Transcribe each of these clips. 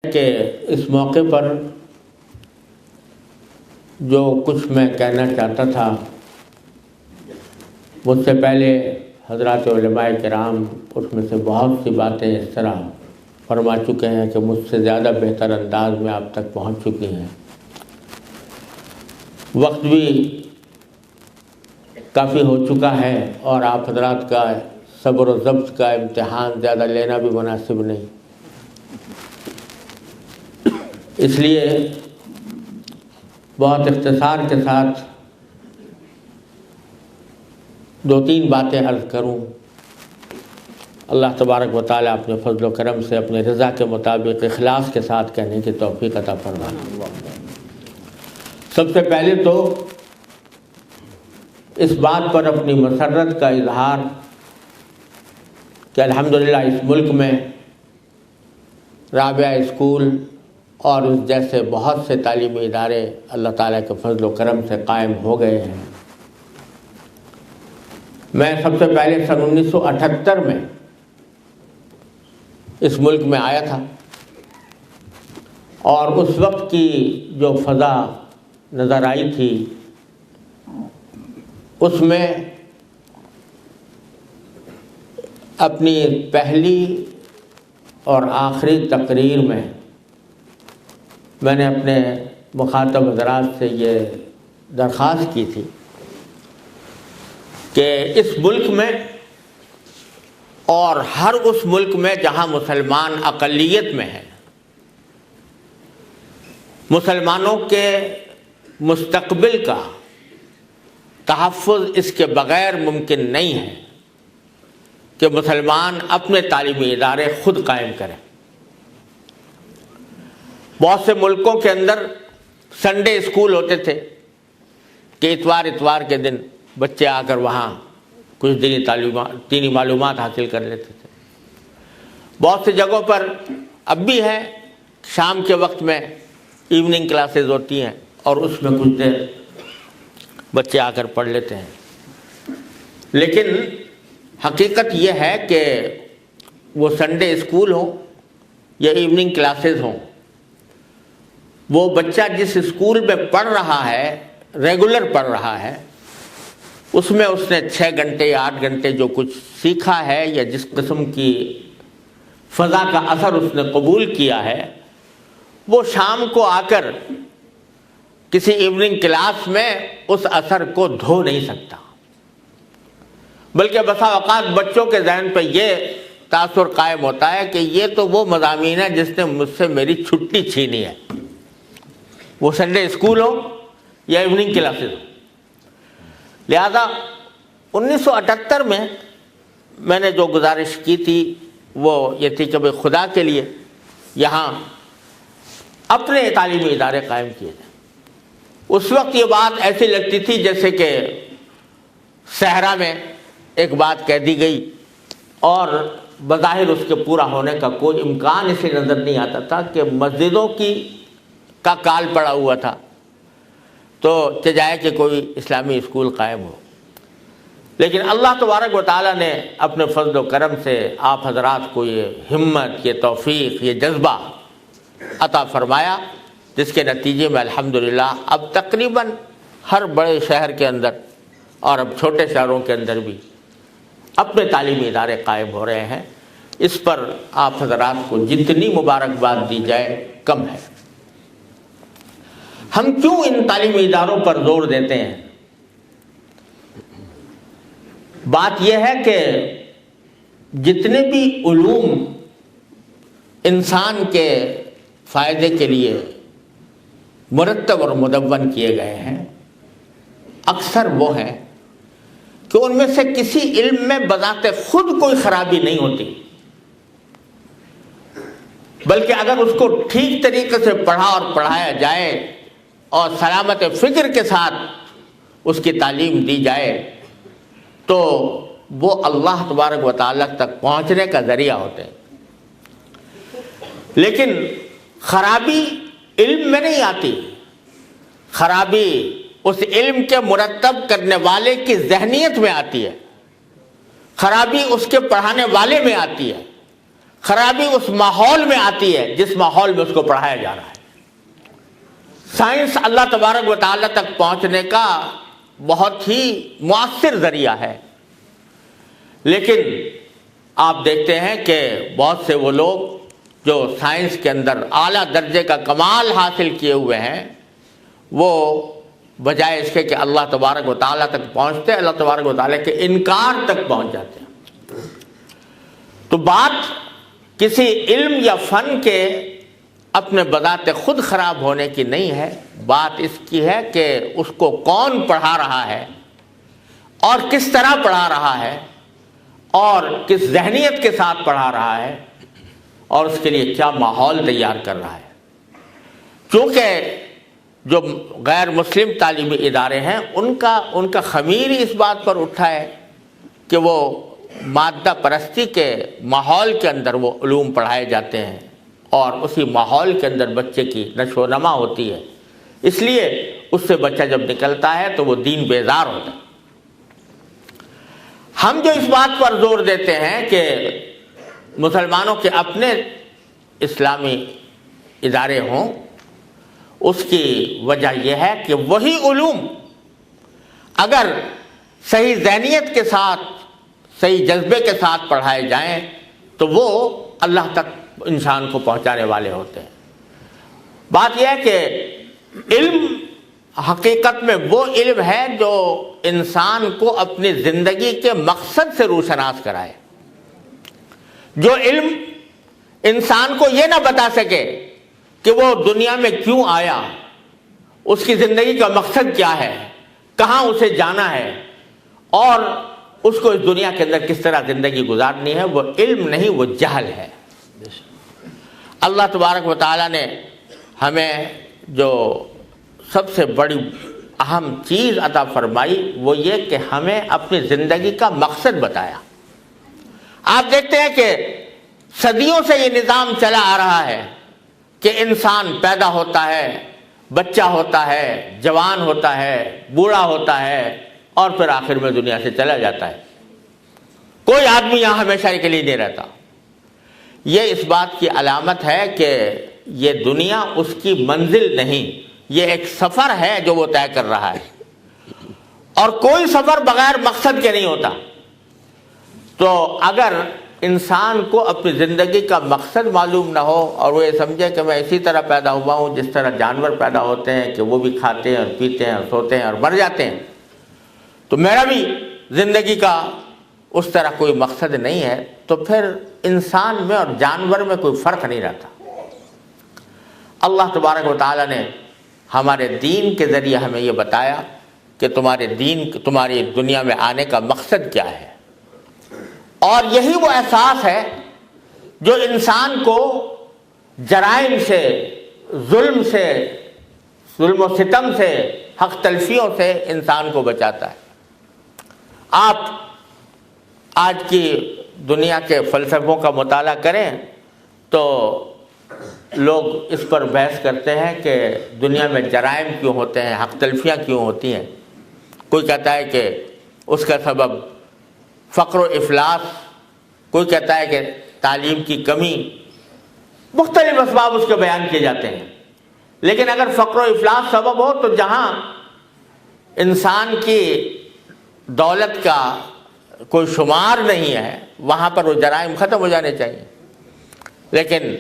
کہ اس موقع پر جو کچھ میں کہنا چاہتا تھا، مجھ سے پہلے حضرات علماء کرام اس میں سے بہت سی باتیں اس طرح فرما چکے ہیں کہ مجھ سے زیادہ بہتر انداز میں آپ تک پہنچ چکی ہیں۔ وقت بھی کافی ہو چکا ہے اور آپ حضرات کا صبر و ضبط کا امتحان زیادہ لینا بھی مناسب نہیں، اس لیے بہت اختصار کے ساتھ دو تین باتیں عرض کروں۔ اللہ تبارک و تعالیٰ اپنے فضل و کرم سے اپنے رضا کے مطابق اخلاص کے ساتھ کہنے کی توفیق عطا فرمائے۔ سب سے پہلے تو اس بات پر اپنی مسرت کا اظہار کہ الحمدللہ اس ملک میں رابعہ اسکول اور اس جیسے بہت سے تعلیمی ادارے اللہ تعالیٰ کے فضل و کرم سے قائم ہو گئے ہیں۔ میں سب سے پہلے سن 1978 میں اس ملک میں آیا تھا اور اس وقت کی جو فضا نظر آئی تھی اس میں اپنی پہلی اور آخری تقریر میں نے اپنے مخاطب حضرات سے یہ درخواست کی تھی کہ اس ملک میں اور ہر اس ملک میں جہاں مسلمان اقلیت میں ہیں، مسلمانوں کے مستقبل کا تحفظ اس کے بغیر ممکن نہیں ہے کہ مسلمان اپنے تعلیمی ادارے خود قائم کریں۔ بہت سے ملکوں کے اندر سنڈے اسکول ہوتے تھے کہ اتوار کے دن بچے آ کر وہاں کچھ دینی معلومات حاصل کر لیتے تھے۔ بہت سی جگہوں پر اب بھی ہے، شام کے وقت میں ایوننگ کلاسز ہوتی ہیں اور اس میں کچھ دیر بچے آ کر پڑھ لیتے ہیں، لیکن حقیقت یہ ہے کہ وہ سنڈے اسکول ہوں یا ایوننگ کلاسز ہوں، وہ بچہ جس اسکول میں پڑھ رہا ہے، ریگولر پڑھ رہا ہے، اس میں اس نے 6 گھنٹے یا 8 گھنٹے جو کچھ سیکھا ہے یا جس قسم کی فضا کا اثر اس نے قبول کیا ہے، وہ شام کو آ کر کسی ایوننگ کلاس میں اس اثر کو دھو نہیں سکتا، بلکہ بسا اوقات بچوں کے ذہن پہ یہ تاثر قائم ہوتا ہے کہ یہ تو وہ مضامین ہے جس نے مجھ سے میری چھٹی چھینی ہے، وہ سنڈے اسکول ہو یا ایوننگ کلاسز ہو۔ لہذا 1978 میں نے جو گزارش کی تھی وہ یہ تھی کہ خدا کے لیے یہاں اپنے تعلیمی ادارے قائم کیے جائیں۔ اس وقت یہ بات ایسی لگتی تھی جیسے کہ صحرا میں ایک بات کہہ دی گئی اور بظاہر اس کے پورا ہونے کا کوئی امکان اسے نظر نہیں آتا تھا کہ مسجدوں کا کال پڑا ہوا تھا تو چاہے کہ کوئی اسلامی اسکول قائم ہو، لیکن اللہ تبارک و تعالیٰ نے اپنے فضل و کرم سے آپ حضرات کو یہ ہمت، یہ توفیق، یہ جذبہ عطا فرمایا، جس کے نتیجے میں الحمدللہ اب تقریباً ہر بڑے شہر کے اندر اور اب چھوٹے شہروں کے اندر بھی اپنے تعلیمی ادارے قائم ہو رہے ہیں۔ اس پر آپ حضرات کو جتنی مبارکباد دی جائے کم ہے۔ ہم کیوں ان تعلیمی اداروں پر زور دیتے ہیں؟ بات یہ ہے کہ جتنے بھی علوم انسان کے فائدے کے لیے مرتب اور مدون کیے گئے ہیں، اکثر وہ ہیں کہ ان میں سے کسی علم میں بذات خود کوئی خرابی نہیں ہوتی، بلکہ اگر اس کو ٹھیک طریقے سے پڑھا اور پڑھایا جائے اور سلامت فکر کے ساتھ اس کی تعلیم دی جائے تو وہ اللہ تبارک و تعالیٰ تک پہنچنے کا ذریعہ ہوتے ہیں۔ لیکن خرابی علم میں نہیں آتی، خرابی اس علم کے مرتب کرنے والے کی ذہنیت میں آتی ہے، خرابی اس کے پڑھانے والے میں آتی ہے، خرابی اس ماحول میں آتی ہے جس ماحول میں اس کو پڑھایا جا رہا ہے۔ سائنس اللہ تبارک و تعالیٰ تک پہنچنے کا بہت ہی مؤثر ذریعہ ہے، لیکن آپ دیکھتے ہیں کہ بہت سے وہ لوگ جو سائنس کے اندر اعلیٰ درجے کا کمال حاصل کیے ہوئے ہیں، وہ بجائے اس کے کہ اللہ تبارک و تعالیٰ تک پہنچتے، اللہ تبارک و تعالیٰ کے انکار تک پہنچ جاتے ہیں۔ تو بات کسی علم یا فن کے اپنے بذات خود خراب ہونے کی نہیں ہے، بات اس کی ہے کہ اس کو کون پڑھا رہا ہے اور کس طرح پڑھا رہا ہے اور کس ذہنیت کے ساتھ پڑھا رہا ہے اور اس کے لیے کیا ماحول تیار کر رہا ہے۔ چونکہ جو غیر مسلم تعلیمی ادارے ہیں ان کا خمیر ہی اس بات پر اٹھا ہے کہ وہ مادہ پرستی کے ماحول کے اندر وہ علوم پڑھائے جاتے ہیں اور اسی ماحول کے اندر بچے کی نشو و نما ہوتی ہے، اس لیے اس سے بچہ جب نکلتا ہے تو وہ دین بیزار ہوتا ہے۔ ہم جو اس بات پر زور دیتے ہیں کہ مسلمانوں کے اپنے اسلامی ادارے ہوں، اس کی وجہ یہ ہے کہ وہی علوم اگر صحیح ذہنیت کے ساتھ، صحیح جذبے کے ساتھ پڑھائے جائیں تو وہ اللہ تک انسان کو پہنچانے والے ہوتے ہیں۔ بات یہ ہے کہ علم حقیقت میں وہ علم ہے جو انسان کو اپنی زندگی کے مقصد سے روشناس کرائے۔ جو علم انسان کو یہ نہ بتا سکے کہ وہ دنیا میں کیوں آیا، اس کی زندگی کا مقصد کیا ہے، کہاں اسے جانا ہے اور اس کو اس دنیا کے اندر کس طرح زندگی گزارنی ہے، وہ علم نہیں، وہ جہل ہے۔ اللہ تبارک و تعالیٰ نے ہمیں جو سب سے بڑی اہم چیز عطا فرمائی وہ یہ کہ ہمیں اپنی زندگی کا مقصد بتایا۔ آپ دیکھتے ہیں کہ صدیوں سے یہ نظام چلا آ رہا ہے کہ انسان پیدا ہوتا ہے، بچہ ہوتا ہے، جوان ہوتا ہے، بوڑھا ہوتا ہے اور پھر آخر میں دنیا سے چلا جاتا ہے۔ کوئی آدمی یہاں ہمیشہ کے لیے نہیں رہتا۔ یہ اس بات کی علامت ہے کہ یہ دنیا اس کی منزل نہیں، یہ ایک سفر ہے جو وہ طے کر رہا ہے، اور کوئی سفر بغیر مقصد کے نہیں ہوتا۔ تو اگر انسان کو اپنی زندگی کا مقصد معلوم نہ ہو اور وہ یہ سمجھے کہ میں اسی طرح پیدا ہوا ہوں جس طرح جانور پیدا ہوتے ہیں کہ وہ بھی کھاتے ہیں اور پیتے ہیں اور سوتے ہیں اور مر جاتے ہیں، تو میرا بھی زندگی کا اس طرح کوئی مقصد نہیں ہے، تو پھر انسان میں اور جانور میں کوئی فرق نہیں رہتا۔ اللہ تبارک و تعالیٰ نے ہمارے دین کے ذریعے ہمیں یہ بتایا کہ تمہاری دنیا میں آنے کا مقصد کیا ہے، اور یہی وہ احساس ہے جو انسان کو جرائم سے، ظلم و ستم سے، حق تلفیوں سے انسان کو بچاتا ہے۔ آپ آج کی دنیا کے فلسفوں کا مطالعہ کریں تو لوگ اس پر بحث کرتے ہیں کہ دنیا میں جرائم کیوں ہوتے ہیں، حق تلفیاں کیوں ہوتی ہیں۔ کوئی کہتا ہے کہ اس کا سبب فقر و افلاس، کوئی کہتا ہے کہ تعلیم کی کمی، مختلف اسباب اس کے بیان کیے جاتے ہیں۔ لیکن اگر فقر و افلاس سبب ہو تو جہاں انسان کی دولت کا کوئی شمار نہیں ہے وہاں پر وہ جرائم ختم ہو جانے چاہیے۔ لیکن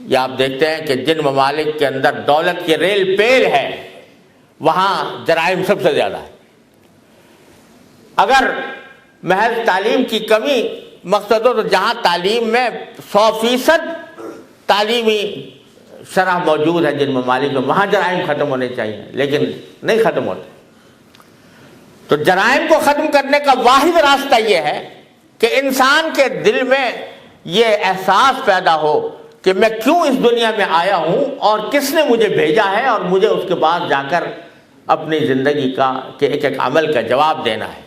یہ آپ دیکھتے ہیں کہ جن ممالک کے اندر دولت کی ریل پیل ہے وہاں جرائم سب سے زیادہ ہے۔ اگر محض تعلیم کی کمی مقصد ہو تو جہاں تعلیم میں 100% تعلیمی شرح موجود ہے جن ممالک میں، وہاں جرائم ختم ہونے چاہیے، لیکن نہیں ختم ہوتے۔ تو جرائم کو ختم کرنے کا واحد راستہ یہ ہے کہ انسان کے دل میں یہ احساس پیدا ہو کہ میں کیوں اس دنیا میں آیا ہوں اور کس نے مجھے بھیجا ہے، اور مجھے اس کے بعد جا کر اپنی زندگی کا کہ ایک ایک عمل کا جواب دینا ہے۔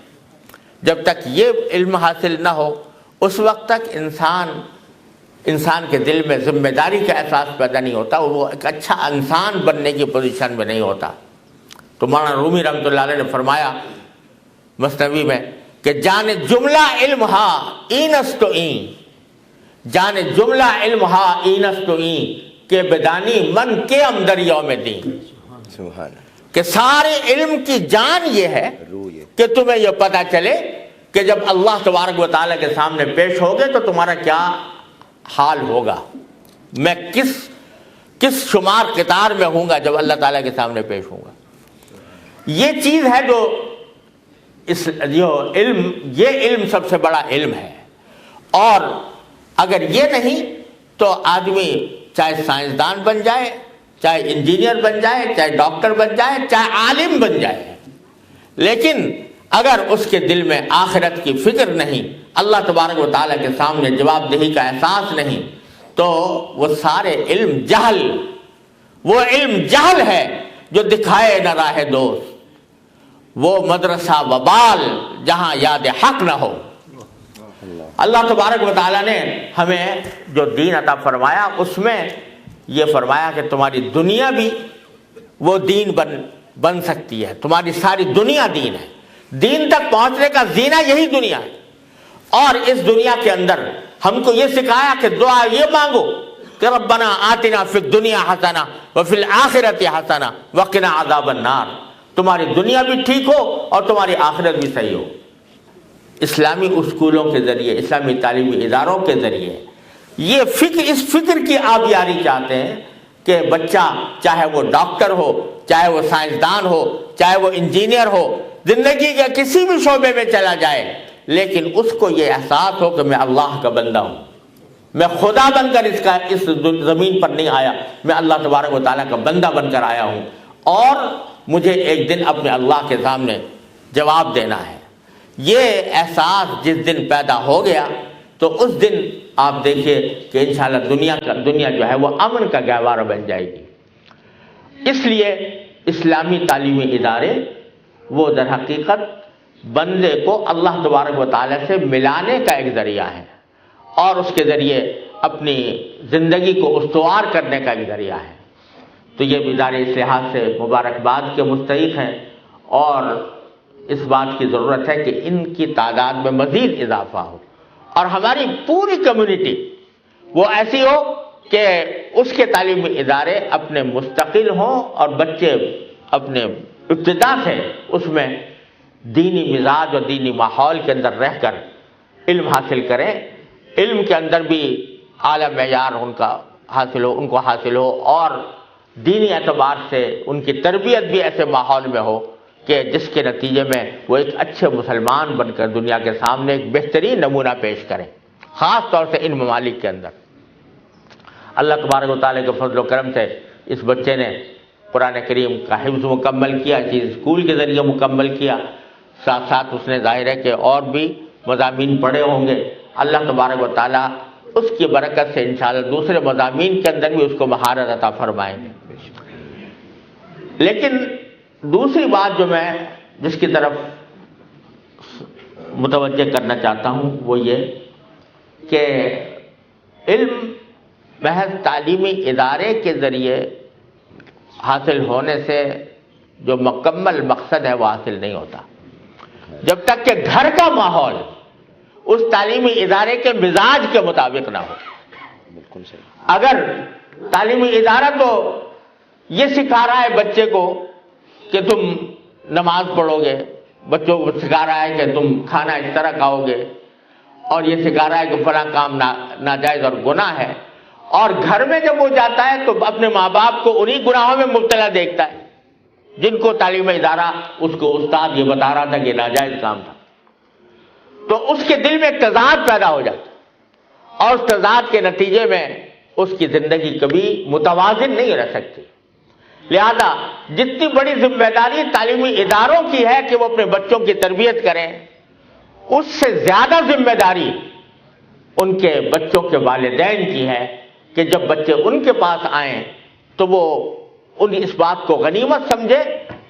جب تک یہ علم حاصل نہ ہو اس وقت تک انسان کے دل میں ذمہ داری کا احساس پیدا نہیں ہوتا، وہ ایک اچھا انسان بننے کی پوزیشن میں نہیں ہوتا۔ تو مولانا رومی رحمۃ اللہ علیہ نے فرمایا مثنوی میں کہ جان جملہ علم ہا این است این جان جملہ علم ہا اینس تو کہ بدانی من کے اندر یوم دین، کہ سارے علم کی جان یہ ہے کہ تمہیں یہ پتہ چلے کہ جب اللہ تبارک و تعالیٰ کے سامنے پیش ہوگے تو تمہارا کیا حال ہوگا، میں کس شمار قطار میں ہوں گا جب اللہ تعالیٰ کے سامنے پیش ہوں گا۔ یہ چیز ہے جو علم سب سے بڑا علم ہے، اور اگر یہ نہیں تو آدمی چاہے سائنسدان بن جائے، چاہے انجینئر بن جائے، چاہے ڈاکٹر بن جائے، چاہے عالم بن جائے، لیکن اگر اس کے دل میں آخرت کی فکر نہیں، اللہ تبارک و تعالیٰ کے سامنے جواب دہی کا احساس نہیں، تو وہ سارے علم جہل ہے جو دکھائے نہ راہ دوست، وہ مدرسہ وبال جہاں یاد حق نہ ہو۔ اللہ تبارک و تعالیٰ نے ہمیں جو دین عطا فرمایا اس میں یہ فرمایا کہ تمہاری دنیا بھی وہ دین بن سکتی ہے، تمہاری ساری دنیا دین ہے، دین تک پہنچنے کا زینہ یہی دنیا ہے۔ اور اس دنیا کے اندر ہم کو یہ سکھایا کہ دعا یہ مانگو کہ ربنا آتنا فی الدنیا حسنہ وفی الآخرۃ حسنہ وقنا عذاب النار، تمہاری دنیا بھی ٹھیک ہو اور تمہاری آخرت بھی صحیح ہو۔ اسلامی اسکولوں کے ذریعے، اسلامی تعلیمی اداروں کے ذریعے اس فکر کی آبیاری چاہتے ہیں کہ بچہ چاہے وہ ڈاکٹر ہو، چاہے وہ سائنسدان ہو، چاہے وہ انجینئر ہو، زندگی کے کسی بھی شعبے میں چلا جائے، لیکن اس کو یہ احساس ہو کہ میں اللہ کا بندہ ہوں، میں خدا بن کر اس زمین پر نہیں آیا، میں اللہ تبارک و تعالیٰ کا بندہ بن کر آیا ہوں، اور مجھے ایک دن اپنے اللہ کے سامنے جواب دینا ہے۔ یہ احساس جس دن پیدا ہو گیا تو اس دن آپ دیکھیے کہ انشاءاللہ دنیا جو ہے وہ امن کا گہوارہ بن جائے گی۔ اس لیے اسلامی تعلیمی ادارے وہ در حقیقت بندے کو اللہ تبارک و تعالیٰ سے ملانے کا ایک ذریعہ ہے، اور اس کے ذریعے اپنی زندگی کو استوار کرنے کا ایک ذریعہ ہے۔ تو یہ ادارے اس لحاظ سے مبارکباد کے مستحق ہیں، اور اس بات کی ضرورت ہے کہ ان کی تعداد میں مزید اضافہ ہو، اور ہماری پوری کمیونٹی وہ ایسی ہو کہ اس کے تعلیمی ادارے اپنے مستقل ہوں، اور بچے اپنے ابتدا سے اس میں دینی مزاج اور دینی ماحول کے اندر رہ کر علم حاصل کریں، علم کے اندر بھی اعلیٰ معیار ان کو حاصل ہو، اور دینی اعتبار سے ان کی تربیت بھی ایسے ماحول میں ہو کہ جس کے نتیجے میں وہ ایک اچھے مسلمان بن کر دنیا کے سامنے ایک بہترین نمونہ پیش کریں، خاص طور سے ان ممالک کے اندر۔ اللہ تبارک و تعالیٰ کے فضل و کرم سے اس بچے نے قرآن کریم کا حفظ مکمل کیا، چیز اسکول کے ذریعے مکمل کیا، ساتھ ساتھ اس نے ظاہر ہے کہ اور بھی مضامین پڑھے ہوں گے، اللہ تبارک و تعالیٰ اس کی برکت سے انشاءاللہ دوسرے مضامین کے اندر بھی اس کو مہارت عطا فرمائیں گے۔ لیکن دوسری بات جو میں جس کی طرف متوجہ کرنا چاہتا ہوں وہ یہ کہ علم محض تعلیمی ادارے کے ذریعے حاصل ہونے سے جو مکمل مقصد ہے وہ حاصل نہیں ہوتا، جب تک کہ گھر کا ماحول اس تعلیمی ادارے کے مزاج کے مطابق نہ ہو۔ بالکل صحیح۔ اگر تعلیمی ادارہ تو یہ سکھا رہا ہے بچے کو کہ تم نماز پڑھو گے، بچوں کو سکھا رہا ہے کہ تم کھانا اس طرح کھاؤ گے، اور یہ سکھا رہا ہے کہ فلاں کام ناجائز اور گناہ ہے، اور گھر میں جب وہ جاتا ہے تو اپنے ماں باپ کو انہی گناہوں میں مبتلا دیکھتا ہے جن کو تعلیم ادارہ اس کو استاد یہ بتا رہا تھا کہ ناجائز کام تھا، تو اس کے دل میں تضاد پیدا ہو جاتا ہے، اور اس تضاد کے نتیجے میں اس کی زندگی کبھی متوازن نہیں رہ سکتی۔ لہذا جتنی بڑی ذمہ داری تعلیمی اداروں کی ہے کہ وہ اپنے بچوں کی تربیت کریں، اس سے زیادہ ذمہ داری ان کے بچوں کے والدین کی ہے کہ جب بچے ان کے پاس آئیں تو وہ اس بات کو غنیمت سمجھے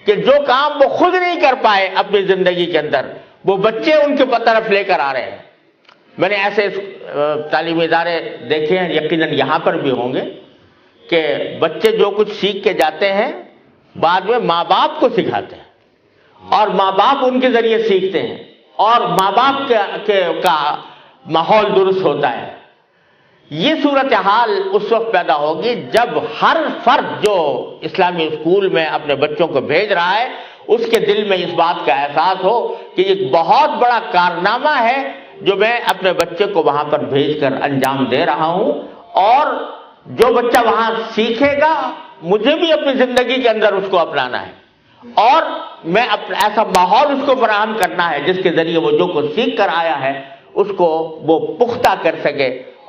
کہ جو کام وہ خود نہیں کر پائے اپنی زندگی کے اندر وہ بچے ان کے طرف لے کر آ رہے ہیں۔ میں نے ایسے تعلیمی ادارے دیکھے ہیں، یقیناً یہاں پر بھی ہوں گے، کہ بچے جو کچھ سیکھ کے جاتے ہیں بعد میں ماں باپ کو سکھاتے ہیں، اور ماں باپ ان کے ذریعے سیکھتے ہیں، اور ماں باپ کا ماحول درست ہوتا ہے۔ یہ صورتحال اس وقت پیدا ہوگی جب ہر فرد جو اسلامی اسکول میں اپنے بچوں کو بھیج رہا ہے اس کے دل میں اس بات کا احساس ہو کہ یہ ایک بہت بڑا کارنامہ ہے جو میں اپنے بچے کو وہاں پر بھیج کر انجام دے رہا ہوں، اور جو بچہ وہاں سیکھے گا مجھے بھی اپنی زندگی کے اندر اس کو اپنانا ہے، اور میں ایسا ماحول اس کو فراہم کرنا ہے جس کے ذریعے وہ جو کچھ سیکھ کر آیا ہے اس کو وہ پختہ کر سکے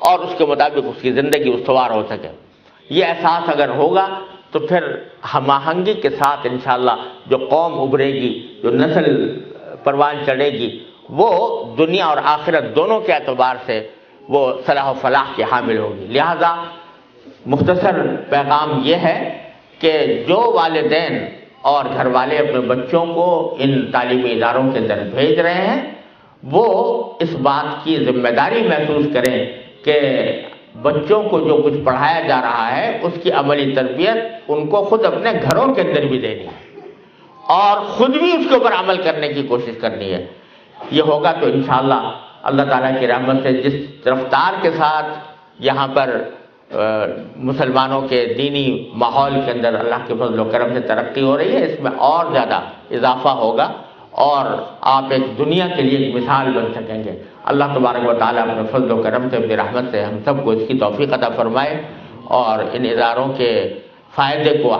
اور اس کے مطابق اس کی زندگی استوار ہو سکے۔ یہ احساس اگر ہوگا تو پھر ہم آہنگی کے ساتھ انشاءاللہ جو قوم ابھرے گی، جو نسل پروان چڑھے گی، وہ دنیا اور آخرت دونوں کے اعتبار سے وہ صلاح و فلاح کے حامل ہوگی۔ لہذا مختصر پیغام یہ ہے کہ جو والدین اور گھر والے اپنے بچوں کو ان تعلیمی اداروں کے اندر بھیج رہے ہیں وہ اس بات کی ذمہ داری محسوس کریں کہ بچوں کو جو کچھ پڑھایا جا رہا ہے اس کی عملی تربیت ان کو خود اپنے گھروں کے اندر بھی دینی ہے اور خود بھی اس کے اوپر عمل کرنے کی کوشش کرنی ہے۔ یہ ہوگا تو انشاءاللہ اللہ تعالیٰ کی رحمت سے جس رفتار کے ساتھ یہاں پر مسلمانوں کے دینی ماحول کے اندر اللہ کے فضل و کرم سے ترقی ہو رہی ہے، اس میں اور زیادہ اضافہ ہوگا اور آپ ایک دنیا کے لیے ایک مثال بن سکیں گے۔ اللہ تبارک و تعالیٰ اپنے فضل و کرم سے اپنی رحمت سے ہم سب کو اس کی توفیق عطا فرمائے اور ان اداروں کے فائدے کو